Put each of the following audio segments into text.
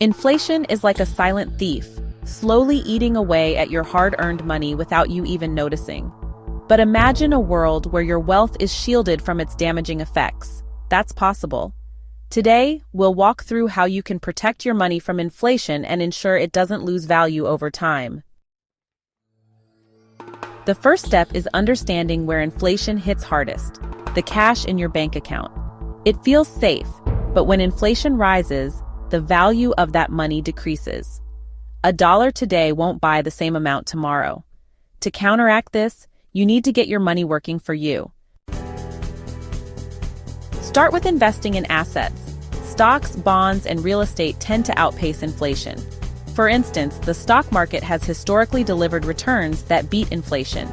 Inflation is like a silent thief, slowly eating away at your hard-earned money without you even noticing. But imagine a world where your wealth is shielded from its damaging effects. That's possible. Today, we'll walk through how you can protect your money from inflation and ensure it doesn't lose value over time. The first step is understanding where inflation hits hardest: the cash in your bank account. It feels safe, but when inflation rises, the value of that money decreases. $1 today won't buy the same amount tomorrow. To counteract this, you need to get your money working for you. Start with investing in assets. Stocks, bonds, and real estate tend to outpace inflation. For instance, the stock market has historically delivered returns that beat inflation.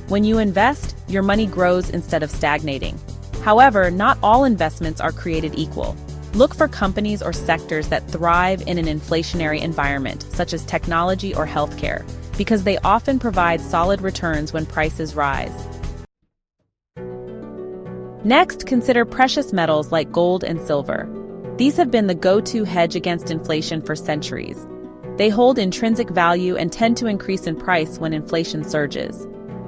When you invest, your money grows instead of stagnating. However, not all investments are created equal. Look for companies or sectors that thrive in an inflationary environment, such as technology or healthcare, because they often provide solid returns when prices rise. Next, consider precious metals like gold and silver. These have been the go-to hedge against inflation for centuries. They hold intrinsic value and tend to increase in price when inflation surges.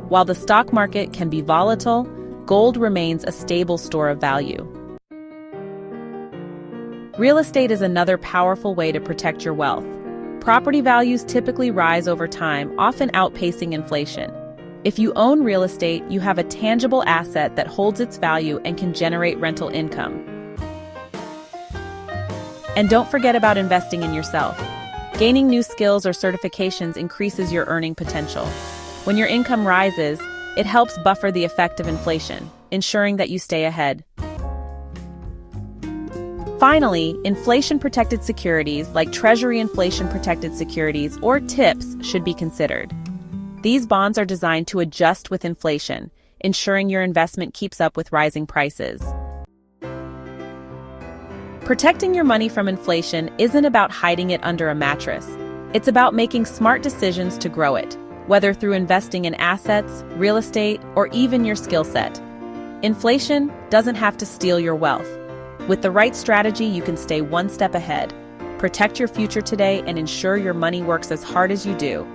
While the stock market can be volatile, gold remains a stable store of value. Real estate is another powerful way to protect your wealth. Property values typically rise over time, often outpacing inflation. If you own real estate, you have a tangible asset that holds its value and can generate rental income. And don't forget about investing in yourself. Gaining new skills or certifications increases your earning potential. When your income rises, it helps buffer the effect of inflation, ensuring that you stay ahead. Finally, inflation-protected securities like Treasury inflation-protected securities or TIPS should be considered. These bonds are designed to adjust with inflation, ensuring your investment keeps up with rising prices. Protecting your money from inflation isn't about hiding it under a mattress. It's about making smart decisions to grow it, whether through investing in assets, real estate, or even your skill set. Inflation doesn't have to steal your wealth. With the right strategy, you can stay one step ahead. Protect your future today and ensure your money works as hard as you do.